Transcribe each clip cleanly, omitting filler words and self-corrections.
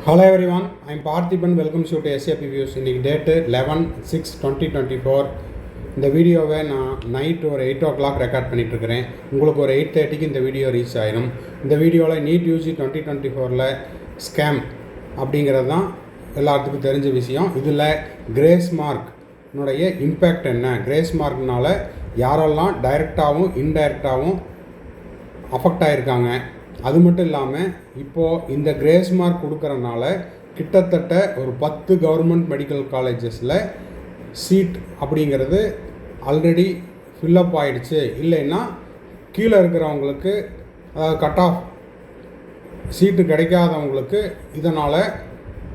Hello everyone, I am Parthiban. Welcome to SAP Views. இன்னைக்கு date 11/6/2024. இந்த வீடியோவை நான் நைட் ஒரு 8 o'clock ரெக்கார்ட் பண்ணிகிட்ருக்கிறேன். உங்களுக்கு ஒரு 8:30க்கு இந்த வீடியோ ரீச் ஆயிடும். இந்த வீடியோவில் நீட் யூஜி 2024 ஸ்கேம் அப்படிங்கிறது தான் எல்லாத்துக்கும் தெரிஞ்ச விஷயம். இதில் கிரேஸ் மார்க்னுடைய இம்பேக்ட் என்ன, கிரேஸ் மார்க்னால் யாரெல்லாம் டைரெக்டாகவும் இன்டைரக்டாகவும் அஃபெக்ட் ஆகிருக்காங்க, அது மட்டும் இல்லாமல் இப்போது இந்த கிரேஸ் மார்க் கொடுக்குறனால கிட்டத்தட்ட ஒரு 10 கவர்மெண்ட் மெடிக்கல் காலேஜஸில் சீட் அப்படிங்கிறது ஆல்ரெடி ஃபில்லப் ஆகிடுச்சு. இல்லைன்னா கீழே இருக்கிறவங்களுக்கு, அதாவது கட் ஆஃப் சீட்டு கிடைக்காதவங்களுக்கு இதனால்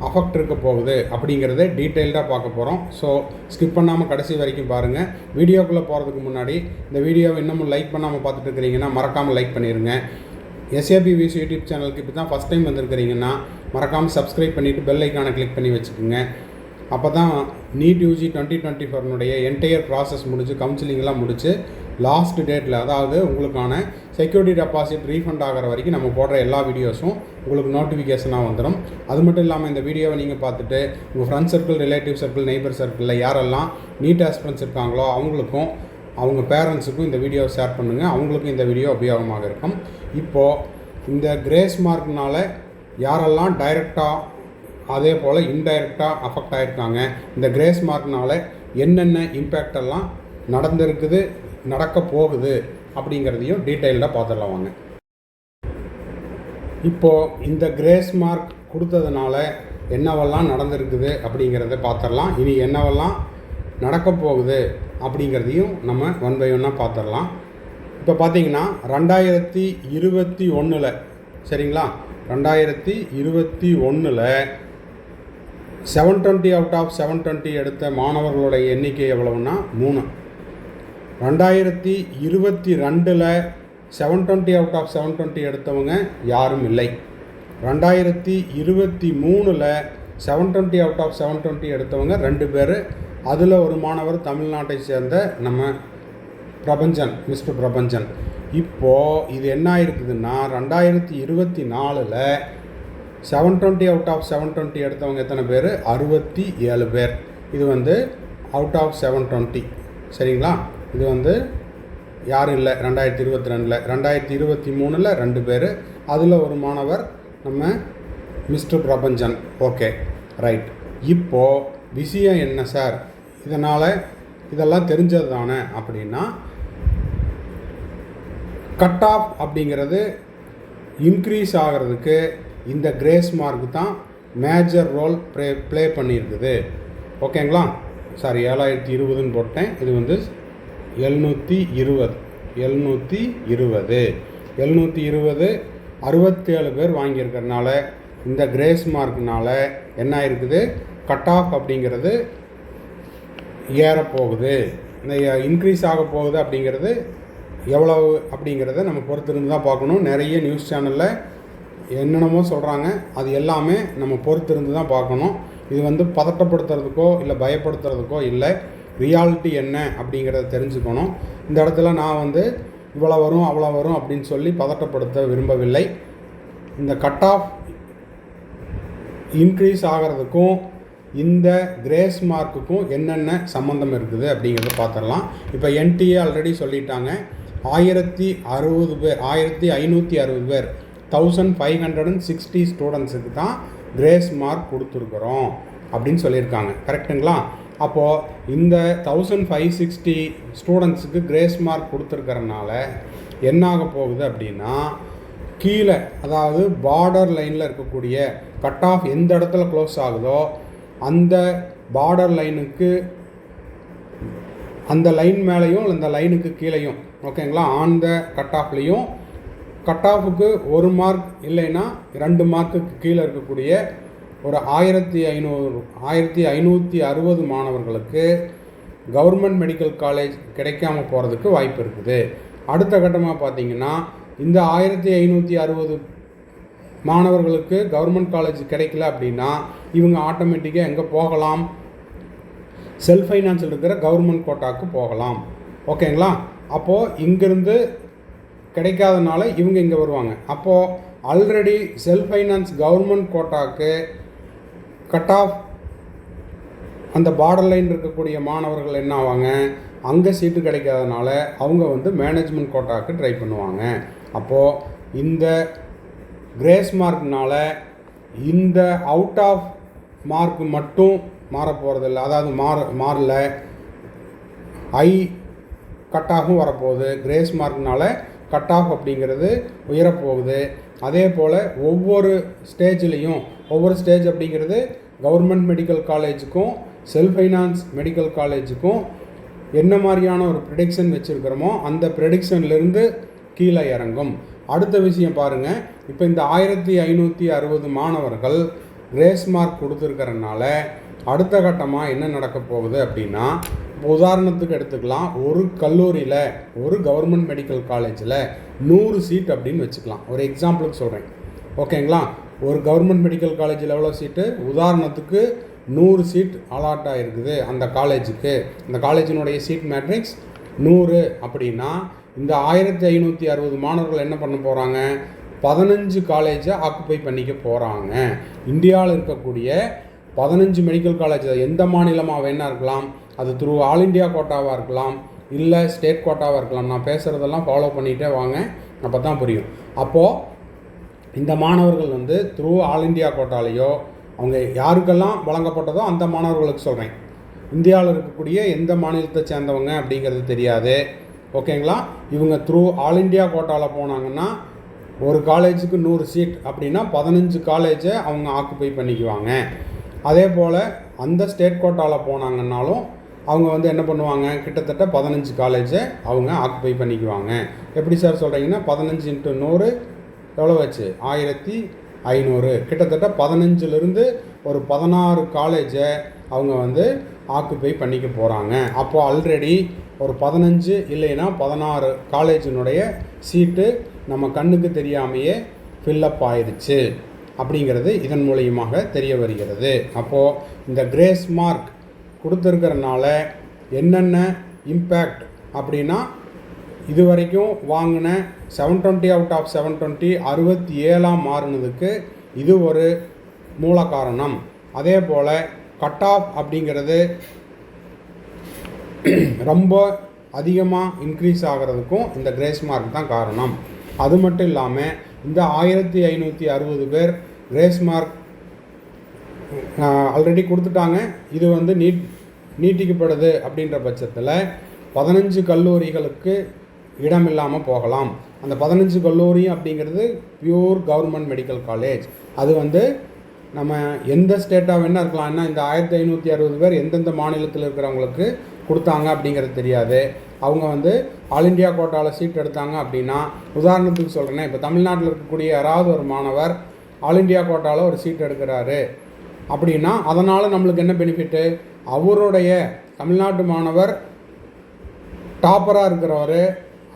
அஃபெக்ட் இருக்க போகுது அப்படிங்கிறத டீட்டெயில்டாக பார்க்க போகிறோம். ஸோ ஸ்கிப் பண்ணாமல் கடைசி வரைக்கும் பாருங்கள். வீடியோக்குள்ளே போகிறதுக்கு முன்னாடி இந்த வீடியோவை இன்னமும் லைக் பண்ணாமல் பார்த்துட்டு இருக்கிறீங்கன்னா மறக்காமல் லைக் பண்ணிடுங்க. SAP Views யூடியூப் சேனலுக்கு இப்போ தான் ஃபஸ்ட் டைம் வந்திருக்கிறீங்கன்னா மறக்காமல் சப்ஸ்கிரைப் பண்ணிவிட்டு பெல் ஐக்கானை கிளிக் பண்ணி வச்சுக்கோங்க. அப்போ தான் நீட் யூஜி 2024 என்டையர் ப்ராசஸ் முடிஞ்சு கவுன்சிலிங்லாம் முடிச்சு லாஸ்ட் டேட்டில், அதாவது உங்களுக்கான செக்யூரிட்டி டெபாசிட் ரீஃபண்ட் ஆகிற வரைக்கும் நம்ம போடுற எல்லா வீடியோஸும் உங்களுக்கு நோட்டிஃபிகேஷனாக வந்துடும். அது மட்டும் இல்லாமல் இந்த வீடியோவை நீங்கள் பார்த்துட்டு உங்கள் friends circle, relative circle, neighbour சர்க்கிளில் யாரெல்லாம் நீட் ஆஸ்பிரன்ஸ் இருக்காங்களோ அவங்களுக்கும் அவங்க பேரண்ட்ஸுக்கும் இந்த வீடியோவை ஷேர் பண்ணுங்கள். அவங்களுக்கும் இந்த வீடியோ உபயோகமாக இருக்கும். இப்போது இந்த கிரேஸ் மார்க்னால் யாரெல்லாம் டைரெக்டாக அதே போல் இன்டைரக்டாக அஃபெக்ட் ஆகிருக்காங்க, இந்த கிரேஸ் மார்க்னால் என்னென்ன இம்பேக்டெல்லாம் நடந்திருக்குது, நடக்க போகுது அப்படிங்கிறதையும் டீட்டெயில்டாக பார்த்துடலாம் வாங்க. இப்போது இந்த கிரேஸ் மார்க் கொடுத்ததுனால என்னவெல்லாம் நடந்திருக்குது அப்படிங்கிறத பார்த்துடலாம். இனி என்னவெல்லாம் நடக்க போகுது அப்படிங்கிறதையும் நம்ம ஒன் பை ஒன்னாக பார்த்துடலாம். இப்போ பார்த்தீங்கன்னா 2021 சரிங்களா, 2021 720 அவுட் ஆஃப் 720 எடுத்த மாணவர்களுடைய எண்ணிக்கை எவ்வளவுன்னா 3. 2022 720 அவுட் ஆஃப் 720 எடுத்தவங்க யாரும் இல்லை. 2023 720 அவுட் ஆஃப் 720 எடுத்தவங்க 2 பேர். அதில் ஒரு மாணவர் தமிழ்நாட்டை சேர்ந்த நம்ம பிரபஞ்சன், மிஸ்டர் பிரபஞ்சன். இப்போது இது என்ன ஆயிருக்குதுன்னா 2024 720 அவுட் ஆஃப் 720 எடுத்தவங்க எத்தனை பேர்? 67 பேர். இது அவுட் ஆஃப் 720 சரிங்களா. இது யாரும் இல்லை 2022. 2023 2 பேர். அதில் ஒரு மாணவர் நம்ம மிஸ்டர் பிரபஞ்சன். Okay right. இப்போது விஷயம் என்ன சார், இதெல்லாம் தெரிஞ்சது தானே அப்படின்னா, கட் ஆஃப் அப்படிங்கிறது இன்க்ரீஸ் ஆகிறதுக்கு இந்த கிரேஸ் மார்க் தான் மேஜர் ரோல் ப்ளே பண்ணியிருக்குது. ஓகேங்களா. சாரி 7020ன்னு போட்டேன். இது 720 67 பேர் வாங்கியிருக்கிறதுனால இந்த கிரேஸ் மார்க்னால் என்ன ஆயிருக்குது, கட் ஆஃப் அப்படிங்கிறது ஏறப்போகுது, இந்த இன்க்ரீஸ் ஆக போகுது. அப்படிங்கிறது எவ்வளவு அப்படிங்கிறத நம்ம பொறுத்திருந்து தான் பார்க்கணும். நிறைய நியூஸ் சேனலில் என்னென்னமோ சொல்கிறாங்க, அது எல்லாமே நம்ம பொறுத்திருந்து தான் பார்க்கணும். இது பதட்டப்படுத்துறதுக்கோ இல்லை பயப்படுத்துறதுக்கோ இல்லை, ரியாலிட்டி என்ன அப்படிங்கிறத தெரிஞ்சுக்கணும். இந்த இடத்துல நான் இவ்வளோ வரும் அவ்வளோ வரும் அப்படின்னு சொல்லி பதட்டப்படுத்த விரும்பவில்லை. இந்த கட் ஆஃப் இன்க்ரீஸ் ஆகிறதுக்கும் இந்த கிரேஸ் மார்க்குக்கும் என்னென்ன சம்மந்தம் இருக்குது அப்படிங்கிறத பார்த்துடலாம். இப்போ NTA ஆல்ரெடி சொல்லிட்டாங்க, 1060 பேர், 1560 பேர் 1560 ஸ்டூடெண்ட்ஸுக்கு தான் கிரேஸ் மார்க் கொடுத்துருக்குறோம் அப்படின்னு சொல்லியிருக்காங்க. கரெக்டுங்களா. அப்போது இந்த 1560 ஸ்டூடெண்ட்ஸுக்கு கிரேஸ் மார்க் கொடுத்துருக்கறனால என்ன ஆக போகுது அப்படின்னா, கீழே அதாவது பார்டர் லைனில் இருக்கக்கூடிய கட் ஆஃப் எந்த இடத்துல க்ளோஸ் ஆகுதோ அந்த பார்டர் லைனுக்கு, அந்த லைன் மேலேயும் இந்த லைனுக்கு கீழேயும், ஓகேங்களா, அந்த கட் ஆஃப்லேயும் கட் ஆஃபுக்கு 1 மார்க் இல்லைன்னா 2 மார்க்குக்கு கீழே இருக்கக்கூடிய ஒரு 1560 மாணவர்களுக்கு கவர்மெண்ட் மெடிக்கல் காலேஜ் கிடைக்காம போகிறதுக்கு வாய்ப்பு இருக்குது. அடுத்த கட்டமாக பார்த்திங்கன்னா இந்த 1560 மாணவர்களுக்கு கவர்மெண்ட் காலேஜ் கிடைக்கல அப்படின்னா இவங்க ஆட்டோமேட்டிக்காக எங்கே போகலாம், செல்ஃப் ஃபைனான்ஸில் இருக்கிற கவர்மெண்ட் கோட்டாவுக்கு போகலாம். ஓகேங்களா. அப்போது இங்கேருந்து கிடைக்காதனால இவங்க இங்கே வருவாங்க. அப்போது ஆல்ரெடி செல்ஃப் ஃபைனான்ஸ் கவர்மெண்ட் கோட்டாக்கு கட் ஆஃப் அந்த பார்டர் லைன் இருக்கக்கூடிய மாணவர்கள் என்ன ஆவாங்க, அங்கே சீட்டு கிடைக்காதனால அவங்க வந்து மேனேஜ்மெண்ட் கோட்டாக்கு ட்ரை பண்ணுவாங்க. அப்போது இந்த கிரேஸ் மார்க்னால் இந்த அவுட் ஆஃப் மார்க் மட்டும் மாற போகிறதில்ல, அதாவது மாறல ஐ கட் ஆஃபும் வரப்போகுது. கிரேஸ் மார்க்னால் கட் ஆஃப் அப்படிங்கிறது உயரப்போகுது. அதே போல் ஒவ்வொரு ஸ்டேஜ்லேயும் ஒவ்வொரு ஸ்டேஜ் அப்படிங்கிறது கவர்மெண்ட் மெடிக்கல் காலேஜுக்கும் செல்ஃப் ஃபைனான்ஸ் மெடிக்கல் காலேஜுக்கும் என்ன மாதிரியான ஒரு ப்ரெடிக்ஷன் வச்சுருக்கிறோமோ அந்த ப்ரெடிக்ஷன்லேருந்து கீழே இறங்கும். அடுத்த விஷயம் பாருங்கள், இப்போ இந்த 1560 மாணவர்கள் கிரேஸ் மார்க் கொடுத்துருக்கறனால அடுத்த கட்டமாக என்ன நடக்க போகுது அப்படின்னா, உதாரணத்துக்கு எடுத்துக்கலாம், ஒரு கல்லூரியில் ஒரு கவர்மெண்ட் மெடிக்கல் காலேஜில் 100 சீட் அப்படின்னு வச்சுக்கலாம். ஒரு எக்ஸாம்பிளுக்கு சொல்கிறேன், ஓகேங்களா? ஒரு கவர்மெண்ட் மெடிக்கல் காலேஜில் எவ்வளோ சீட்டு, உதாரணத்துக்கு 100 சீட் அலாட் ஆகிருக்குது அந்த காலேஜுக்கு. அந்த காலேஜினுடைய சீட் மேட்ரிக்ஸ் 100 அப்படின்னா இந்த 1560 மாணவர்கள் என்ன பண்ண போகிறாங்க, 15 காலேஜை ஆக்குப்பை பண்ணிக்க போகிறாங்க. இந்தியாவில் இருக்கக்கூடிய 15 மெடிக்கல் காலேஜ், எந்த மாநிலமாக வேணா இருக்கலாம், அது த்ரூ ஆல் இண்டியா கோட்டாவாக இருக்கலாம், இல்லை ஸ்டேட் கோட்டாவாக இருக்கலாம். நான் பேசுகிறதெல்லாம் ஃபாலோ பண்ணிகிட்டே வாங்க, அப்போ தான் புரியும். அப்போது இந்த மாணவர்கள் வந்து த்ரூ ஆல் இண்டியா கோட்டாலேயோ அவங்க யாருக்கெல்லாம் வழங்கப்பட்டதோ அந்த மாணவர்களுக்கு சொல்கிறேன். இந்தியாவில் இருக்கக்கூடிய எந்த மாநிலத்தை சேர்ந்தவங்க அப்படிங்கிறது தெரியாது, ஓகேங்களா? இவங்க த்ரூ ஆல் இண்டியா கோட்டாவில் போனாங்கன்னா ஒரு காலேஜுக்கு 100 சீட் அப்படின்னா 15 காலேஜை அவங்க ஆக்குப்பை பண்ணிக்குவாங்க. அதே போல் அந்த ஸ்டேட் கோட்டாவில் போனாங்கன்னாலும் அவங்க வந்து என்ன பண்ணுவாங்க, கிட்டத்தட்ட 15 காலேஜை அவங்க ஆக்குப்பை பண்ணிக்குவாங்க. எப்படி சார் சொல்கிறீங்கன்னா 15 × 100 எவ்வளோ வச்சு 1500, கிட்டத்தட்ட 15லேருந்து ஒரு 16 காலேஜை அவங்க வந்து ஆக்குப்பை பண்ணிக்க போகிறாங்க. அப்போது ஆல்ரெடி ஒரு 15 இல்லைன்னா 16 காலேஜினுடைய சீட்டு நம்ம கண்ணுக்கு தெரியாமையே ஃபில்லப் ஆயிடுச்சு அப்படிங்கிறது இதன் மூலியமாக தெரிய வருகிறது. அப்போது இந்த கிரேஸ் மார்க் கொடுத்துருக்கறனால என்னென்ன இம்பேக்ட் அப்படின்னா, இது வரைக்கும் வாங்கின 720 அவுட் ஆஃப் 720 67 மாறினதுக்கு இது ஒரு மூல காரணம். அதே போல் கட் ஆஃப் அப்படிங்கிறது ரொம்ப அதிகமாக இன்க்ரீஸ் ஆகிறதுக்கும் இந்த கிரேஸ் மார்க் தான் காரணம். அது மட்டும் இல்லாமல் இந்த 1560 பேர் கிரேஸ் மார்க் ஆல்ரெடி கொடுத்துட்டாங்க. இது வந்து நீட்டிக்கப்படுது அப்படின்ற பட்சத்தில் 15 கல்லூரிகளுக்கு இடம் இல்லாமல் போகலாம். அந்த 15 கல்லூரி அப்படிங்கிறது பியூர் கவர்மெண்ட் மெடிக்கல் காலேஜ். அது வந்து நம்ம எந்த ஸ்டேட்டாக வேணால் இருக்கலாம். ஏன்னா இந்த 1560 பேர் எந்தெந்த மாநிலத்தில் இருக்கிறவங்களுக்கு கொடுத்தாங்க அப்படிங்கிறது தெரியாது. அவங்க வந்து ஆல் இண்டியா கோட்டாவில் சீட் எடுத்தாங்க அப்படின்னா, உதாரணத்துக்கு சொல்கிறேன்னா, இப்போ தமிழ்நாட்டில் இருக்கக்கூடிய யாராவது ஒரு மாணவர் ஆல் இண்டியா கோட்டாவில் ஒரு சீட் எடுக்கிறாரு அப்படின்னா அதனால் நம்மளுக்கு என்ன பெனிஃபிட்டு, அவருடைய தமிழ்நாட்டு மாணவர் டாப்பராக இருக்கிறவர்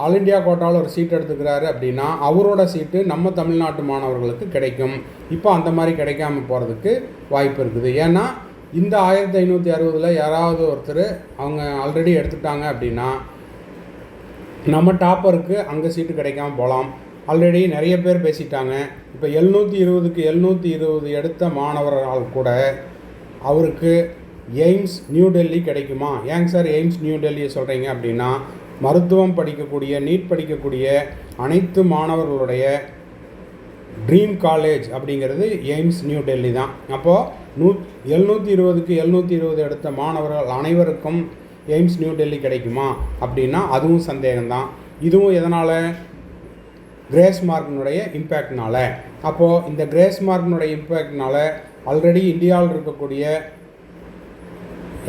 ஆல் இண்டியா கோட்டாவில் ஒரு சீட் எடுத்துக்கிறாரு அப்படின்னா அவரோட சீட்டு நம்ம தமிழ்நாட்டு மாணவர்களுக்கு கிடைக்கும். இப்போ அந்த மாதிரி கிடைக்காம போகிறதுக்கு வாய்ப்பு இருக்குது. ஏன்னா இந்த 1560 யாராவது ஒருத்தர் அவங்க ஆல்ரெடி எடுத்துட்டாங்க அப்படின்னா நம்ம டாப்பருக்கு அங்கே சீட்டு கிடைக்காம போகலாம். ஆல்ரெடி நிறைய பேர் பேசிட்டாங்க. இப்போ 720க்கு 720 எடுத்த மாணவர்கள் கூட அவருக்கு எய்ம்ஸ் நியூ டெல்லி கிடைக்குமா? ஏங்க சார் எய்ம்ஸ் நியூ டெல்லியை சொல்கிறீங்க அப்படின்னா, மருத்துவம் படிக்கக்கூடிய நீட் படிக்கக்கூடிய அனைத்து மாணவர்களுடைய ட்ரீம் காலேஜ் அப்படிங்கிறது எய்ம்ஸ் நியூ டெல்லி தான். அப்போது 720க்கு 720 எடுத்த மாணவர்கள் அனைவருக்கும் எய்ம்ஸ் நியூ டெல்லி கிடைக்குமா அப்படின்னா அதுவும் சந்தேகம்தான். இதுவும் எதனால், கிரேஸ் மார்க்கினுடைய இம்பேக்ட்னால. அப்போது இந்த கிரேஸ் மார்க்கினுடைய இம்பேக்ட்னால ஆல்ரெடி இந்தியாவில் இருக்கக்கூடிய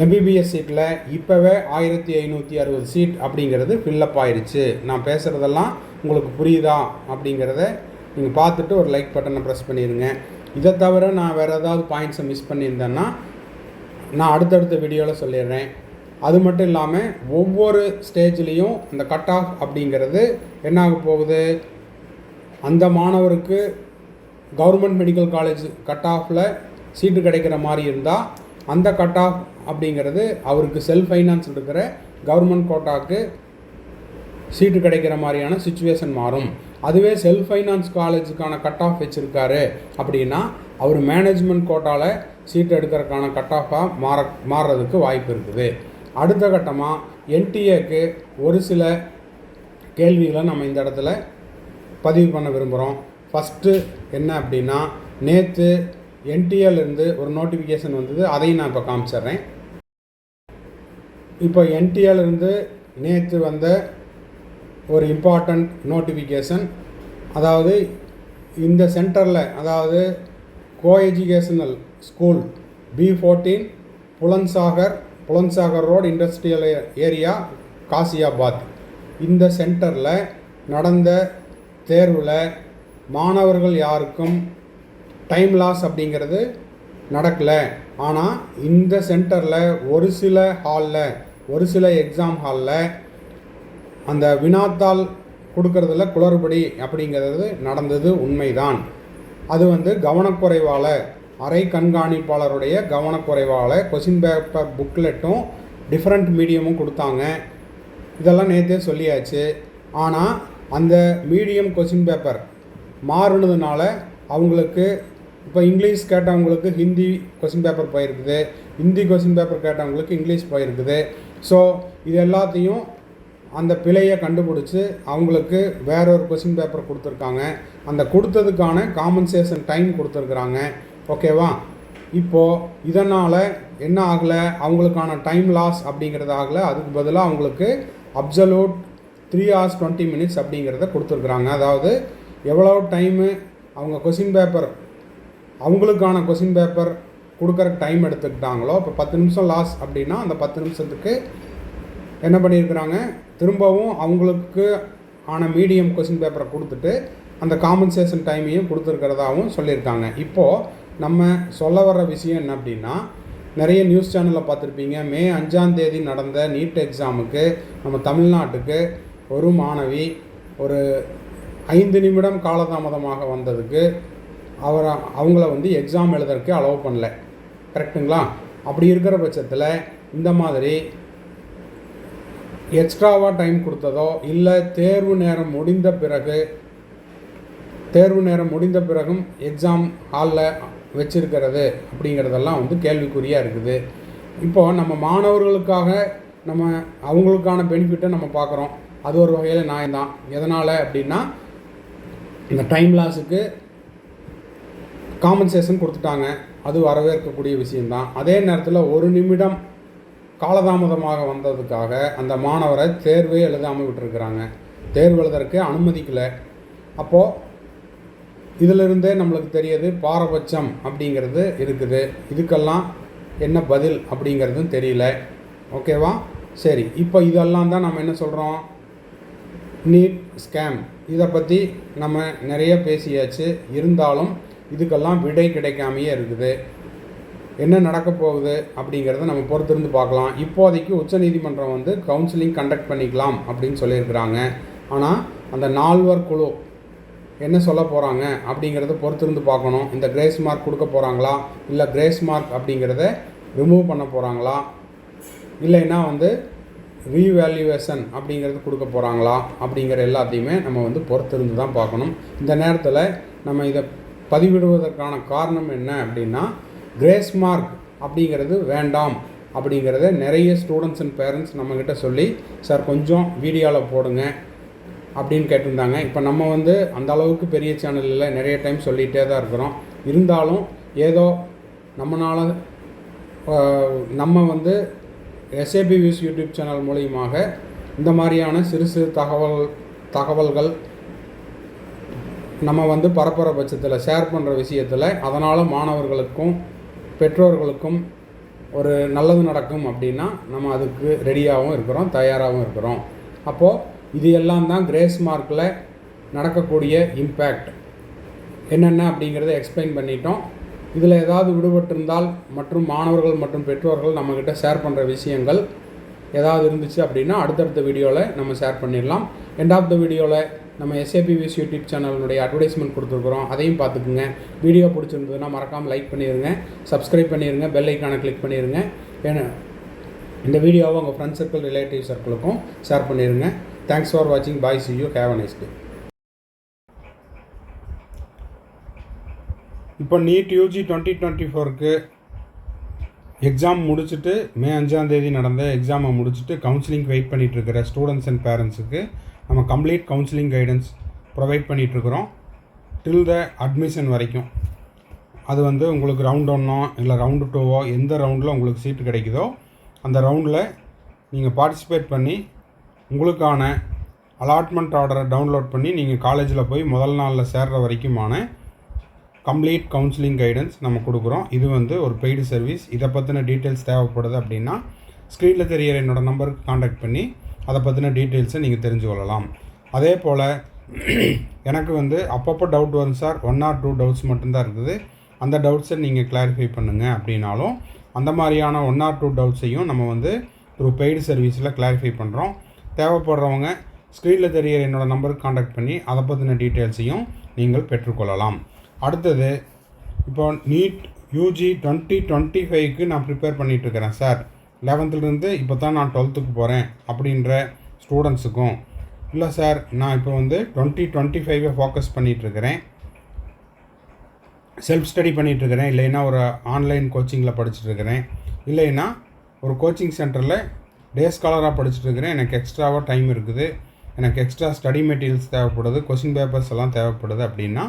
எம்பிபிஎஸ் சீட்டில் இப்போவே 1560 சீட் அப்படிங்கிறது ஃபில்லப் ஆயிடுச்சு. நான் பேசுகிறதெல்லாம் உங்களுக்கு புரியுதா அப்படிங்கிறத நீங்கள் பார்த்துட்டு ஒரு லைக் பட்டனை ப்ரெஸ் பண்ணிடுங்க. இதை தவிர நான் வேறு ஏதாவது பாயிண்ட்ஸை மிஸ் பண்ணியிருந்தேன்னா நான் அடுத்தடுத்த வீடியோவில் சொல்லிடுறேன். அது மட்டும் இல்லாமல் ஒவ்வொரு ஸ்டேஜ்லேயும் இந்த கட் ஆஃப் அப்படிங்கிறது என்ன ஆக போகுது, அந்த மாணவருக்கு கவர்மெண்ட் மெடிக்கல் காலேஜ் கட் ஆஃபில் சீட்டு கிடைக்கிற மாதிரி இருந்தால் அந்த கட் ஆஃப் அப்படிங்கிறது அவருக்கு செல்ஃப் ஃபைனான்ஸ் இருக்கிற கவர்மெண்ட் கோட்டாக்கு சீட்டு கிடைக்கிற மாதிரியான சிச்சுவேஷன் மாறும். அதுவே செல்ஃப் ஃபைனான்ஸ் காலேஜுக்கான கட் ஆஃப் வச்சுருக்காரு அப்படின்னா அவர் மேனேஜ்மெண்ட் கோட்டாவில் சீட் எடுக்கிறதுக்கான கட் ஆஃபாக மாறுறதுக்கு வாய்ப்பு இருக்குது. அடுத்த கட்டமாக என்டிஏக்கு ஒரு சில கேள்விகளை நம்ம இந்த இடத்துல பதிவு பண்ண விரும்புகிறோம். ஃபஸ்ட்டு என்ன அப்படின்னா, நேற்று என்டிஏலேருந்து ஒரு நோட்டிஃபிகேஷன் வந்தது, அதையும் நான் இப்போ காமிச்சிட்றேன். இப்போ என்டிஏலேருந்து நேற்று வந்த ஒரு இம்பார்ட்டண்ட் நோட்டிஃபிகேஷன், அதாவது இந்த சென்டரில், அதாவது co educational school B14 Bulandshahr road industrial area Ghaziabad, இந்த சென்டரில் நடந்த தேர்வில் மாணவர்கள் யாருக்கும் டைம் லாஸ் அப்படிங்கிறது நடக்கலை. ஆனால் இந்த சென்டரில் ஒரு சில எக்ஸாம் ஹாலில் அந்த வினாத்தாள் கொடுக்கறதுல குளறுபடி அப்படிங்கிறது நடந்தது உண்மைதான். அது கவனக்குறைவால், அரை கண்காணிப்பாளருடைய கவனக்குறைவால் கொஷின் பேப்பர் புக்லெட்டும் டிஃப்ரெண்ட் மீடியமும் கொடுத்தாங்க. இதெல்லாம் நேற்றே சொல்லியாச்சு. ஆனால் அந்த மீடியம் கொஷின் பேப்பர் மாறுனதுனால அவங்களுக்கு இப்போ இங்கிலீஷ் கேட்டவங்களுக்கு ஹிந்தி கொஷின் பேப்பர் போயிருக்குது, ஹிந்தி கொஷின் பேப்பர் கேட்டவங்களுக்கு இங்கிலீஷ் போயிருக்குது. ஸோ இது எல்லாத்தையும் அந்த பிழையை கண்டுபிடிச்சி அவங்களுக்கு வேறொரு கொஷின் பேப்பர் கொடுத்துருக்காங்க. அந்த கொடுத்ததுக்கான காம்பன்சேஷன் டைம் கொடுத்துருக்குறாங்க. ஓகேவா? இப்போது இதனால் என்ன ஆகலை, அவங்களுக்கான டைம் லாஸ் அப்படிங்கிறது ஆகலை. அதுக்கு பதிலாக அவங்களுக்கு அப்சல்யூட் 3 hours 20 minutes அப்படிங்கிறத கொடுத்துருக்குறாங்க. அதாவது எவ்வளோ டைமு அவங்க கொஷின் பேப்பர், அவங்களுக்கான கொஷின் பேப்பர் கொடுக்குற டைம் எடுத்துக்கிட்டாங்களோ, இப்போ 10 நிமிஷம் லாஸ் அப்படின்னா அந்த 10 நிமிஷத்துக்கு என்ன பண்ணியிருக்கிறாங்க, திரும்பவும் அவங்களுக்கு ஆன மீடியம் கொஷின் பேப்பரை கொடுத்துட்டு அந்த காம்பன்சேஷன் டைமையும் கொடுத்துருக்கிறதாகவும் சொல்லியிருக்காங்க. இப்போது நம்ம சொல்ல வர்ற விஷயம் என்ன அப்படின்னா, நிறைய நியூஸ் சேனலில் பார்த்துருப்பீங்க, மே 5 நடந்த நீட் எக்ஸாமுக்கு நம்ம தமிழ்நாட்டுக்கு ஒரு மாணவி ஒரு 5 நிமிடம் காலதாமதமாக வந்ததுக்கு அவங்கள எக்ஸாம் எழுதுறதுக்கு அலோவ் பண்ணல. கரெக்டுங்களா? அப்படி இருக்கிற பட்சத்தில் இந்த மாதிரி எக்ஸ்ட்ராவாக டைம் கொடுத்ததோ இல்லை தேர்வு நேரம் முடிந்த பிறகும் எக்ஸாம் ஹாலில் வச்சிருக்கிறது அப்படிங்கிறதெல்லாம் கேள்விக்குறியாக இருக்குது. இப்போது நம்ம மாணவர்களுக்காக நம்ம அவங்களுக்கான பெனிஃபிட்டை நம்ம பார்க்குறோம். அது ஒரு வகையில் நியாயம்தான். எதனால் அப்படின்னா, இந்த டைம் லாஸுக்கு காம்பன்சேஷன் கொடுத்துட்டாங்க, அது வரவேற்கக்கூடிய விஷயந்தான். அதே நேரத்தில் 1 நிமிடம் காலதாமதமாக வந்ததுக்காக அந்த மாணவரை தேர்வே எழுதாமல் விட்டுருக்குறாங்க, தேர்வு எழுதுறதுக்கு அனுமதிக்கலை. அப்போது இதிலிருந்தே நம்மளுக்கு தெரியுது பாரபட்சம் அப்படிங்கிறது இருக்குது. இதுக்கெல்லாம் என்ன பதில் அப்படிங்கிறதும் தெரியல. ஓகேவா? சரி, இப்போ இதெல்லாம் தான் நம்ம என்ன சொல்கிறோம், நீட் ஸ்கேம். இதை பற்றி நம்ம நிறைய பேசியாச்சு. இருந்தாலும் இதுக்கெல்லாம் விடை கிடைக்காமையே இருக்குது. என்ன நடக்க போகுது அப்படிங்கிறத நம்ம பொறுத்திருந்து பார்க்கலாம். இப்போதைக்கு உச்சநீதிமன்றம் கவுன்சிலிங் கண்டக்ட் பண்ணிக்கலாம் அப்படின்னு சொல்லியிருக்கிறாங்க. ஆனால் அந்த 4 குழு என்ன சொல்ல போகிறாங்க அப்படிங்கிறத பொறுத்திருந்து பார்க்கணும். இந்த கிரேஸ் மார்க் கொடுக்க போகிறாங்களா, இல்லை கிரேஸ் மார்க் அப்படிங்கிறத ரிமூவ் பண்ண போகிறாங்களா, இல்லைன்னா ரீவேல்யூவேஷன் அப்படிங்கிறது கொடுக்க போகிறாங்களா அப்படிங்கிற எல்லாத்தையுமே நம்ம பொறுத்திருந்து தான் பார்க்கணும். இந்த நேரத்தில் நம்ம இதை பதிவிடுவதற்கான காரணம் என்ன அப்படின்னா, கிரேஸ் மார்க் அப்படிங்கிறது வேண்டாம் அப்படிங்கிறத நிறைய ஸ்டூடெண்ட்ஸ் அண்ட் பேரண்ட்ஸ் நம்மக்கிட்ட சொல்லி, சார் கொஞ்சம் வீடியோவில் போடுங்க அப்படின்னு கேட்டிருந்தாங்க. இப்போ நம்ம அந்த அளவுக்கு பெரிய சேனலில் நிறைய டைம் சொல்லிகிட்டே தான் இருக்கிறோம். இருந்தாலும் ஏதோ நம்மளால் நம்ம SAP Views யூடியூப் சேனல் மூலியமாக இந்த மாதிரியான சிறு சிறு தகவல்கள் நம்ம பரப்புகிற பட்சத்தில், ஷேர் பண்ணுற விஷயத்தில், அதனால் மாணவர்களுக்கும் பெற்றோர்களுக்கும் ஒரு நல்லது நடக்கும் அப்படின்னா நம்ம அதுக்கு ரெடியாகவும் இருக்கிறோம், தயாராகவும் இருக்கிறோம். அப்போது இது எல்லாம் தான் கிரேஸ் மார்க்கில் நடக்கக்கூடிய இம்பேக்ட் என்னென்ன அப்படிங்கிறத எக்ஸ்பிளைன் பண்ணிட்டோம். இதில் ஏதாவது விடுபட்டிருந்தால் மற்றும் மாணவர்கள் மற்றும் பெற்றோர்கள் நம்மக்கிட்ட ஷேர் பண்ணுற விஷயங்கள் ஏதாவது இருந்துச்சு அப்படின்னா அடுத்தடுத்த வீடியோவில் நம்ம ஷேர் பண்ணிடலாம். எண்ட் ஆஃப் த வீடியோவில் நம்ம SAP Views யூடியூப் சேனலுடைய அட்வர்டைஸ்மெண்ட் கொடுத்துருக்குறோம், அதையும் பார்த்துக்குங்க. வீடியோ பிடிச்சிருந்ததுன்னா மறக்காமல் லைக் பண்ணிடுங்க, சப்ஸ்கிரைப் பண்ணிடுங்க, பெல் ஐக்கானை கிளிக் பண்ணிடுங்க. ஏன்னா இந்த வீடியோவை உங்கள் ஃப்ரெண்ட்ஸ் சர்க்கிள், ரிலேட்டிவ் சர்க்கிளுக்கும் ஷேர் பண்ணிடுங்க. தேங்க்ஸ் ஃபார் வாட்சிங். Bye, see you, have a nice day. இப்போ நீட் யூஜி 2024க்கு எக்ஸாம் முடிச்சுட்டு மே 5ஆம் தேதி நடந்த எக்ஸாமை முடிச்சுட்டு கவுன்சிலிங் வெயிட் பண்ணிகிட்ருக்கிற ஸ்டூடெண்ட்ஸ் அண்ட் பேரண்ட்ஸுக்கு நம்ம கம்ப்ளீட் கவுன்சிலிங் கைடன்ஸ் ப்ரொவைட் பண்ணிகிட்ருக்குறோம் டில் த அட்மிஷன் வரைக்கும். அது வந்து உங்களுக்கு ரவுண்ட் 1ஓ இல்லை ரவுண்டு 2ஓ எந்த ரவுண்டில் உங்களுக்கு சீட்டு கிடைக்குதோ அந்த ரவுண்டில் நீங்கள் பார்ட்டிசிபேட் பண்ணி உங்களுக்கான அலாட்மெண்ட் ஆர்டரை டவுன்லோட் பண்ணி நீங்கள் காலேஜில் போய் முதல் நாளில் சேர்கிற வரைக்குமான கம்ப்ளீட் கவுன்சிலிங் கைடன்ஸ் நம்ம கொடுக்குறோம். இது வந்து ஒரு பெய்டு சர்வீஸ். இதை பற்றின டீட்டெயில்ஸ் தேவைப்படுது அப்படின்னா ஸ்க்ரீனில் தெரிகிற என்னோடய நம்பருக்கு காண்டாக்ட் பண்ணி அதை பற்றின டீட்டெயில்ஸை நீங்கள் தெரிஞ்சு கொள்ளலாம். அதே போல் எனக்கு வந்து அப்பப்போ டவுட் வரும் சார், 1 or 2 டவுட்ஸ் மட்டும்தான் இருக்குது, அந்த டவுட்ஸை நீங்கள் கிளாரிஃபை பண்ணுங்கள் அப்படின்னாலும் அந்த மாதிரியான 1 or 2 டவுட்ஸையும் நம்ம வந்து த்ரூ பெய்டு சர்வீஸில் கிளாரிஃபை பண்ணுறோம். தேவைப்படுறவங்க ஸ்க்ரீனில் தெரிகிற என்னோடய நம்பருக்கு காண்டாக்ட் பண்ணி அதை பற்றின டீட்டெயில்ஸையும் நீங்கள் பெற்றுக்கொள்ளலாம். அடுத்தது இப்போ நீட் யூஜி 2025க்கு நான் ப்ரிப்பேர் பண்ணிகிட்ருக்கிறேன் சார், 11th இப்போ தான் நான் 12th போகிறேன் அப்படின்ற ஸ்டூடெண்ட்ஸுக்கும், இல்லை சார் நான் இப்போ வந்து 2025 ஃபோக்கஸ் பண்ணிகிட்ருக்கிறேன், செல்ஃப் ஸ்டடி பண்ணிகிட்ருக்கிறேன், இல்லைன்னா ஒரு ஆன்லைன் கோச்சிங்கில் படிச்சுட்ருக்கிறேன், இல்லைன்னா ஒரு கோச்சிங் சென்டரில் டே ஸ்காலராக படிச்சுட்ருக்கிறேன், எனக்கு எக்ஸ்ட்ராவாக டைம் இருக்குது, எனக்கு எக்ஸ்ட்ரா ஸ்டடி மெட்டீரியல்ஸ் தேவைப்படுது, கொஸ்டின் பேப்பர்ஸ் எல்லாம் தேவைப்படுது அப்படின்னா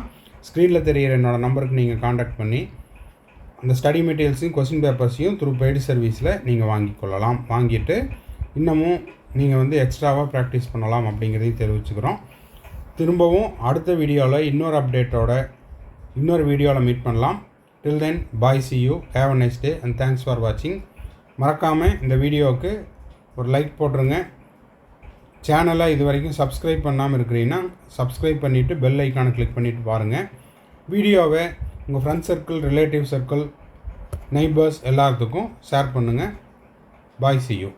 ஸ்க்ரீனில் தெரிகிற என்னோடய நம்பருக்கு நீங்கள் காண்டாக்ட் பண்ணி அந்த ஸ்டடி மெட்டீரியல்ஸையும் கொஸ்டின் பேப்பர்ஸையும் த்ரூ பெய்டு சர்வீஸில் நீங்கள் வாங்கிக்கொள்ளலாம். வாங்கிட்டு இன்னமும் நீங்கள் வந்து எக்ஸ்ட்ராவாக ப்ராக்டிஸ் பண்ணலாம் அப்படிங்கிறதையும் தெரிவிச்சுக்கிறோம். திரும்பவும் அடுத்த வீடியோவில் இன்னொரு அப்டேட்டோட இன்னொரு வீடியோவில் மீட் பண்ணலாம். டில் தென் பாய், see you, have a nice day and thanks for watching. மறக்காமல் இந்த வீடியோவுக்கு ஒரு லைக் போட்டுருங்க. சேனலை இது வரைக்கும் சப்ஸ்கிரைப் பண்ணாமல் இருக்கிறீங்கன்னா சப்ஸ்கிரைப் பண்ணிவிட்டு பெல் ஐக்கானை கிளிக் பண்ணிவிட்டு பாருங்கள். வீடியோவை உங்கள் friends circle, relative circle, neighbours எல்லாத்துக்கும் ஷேர் பண்ணுங்கள். பாய், see you.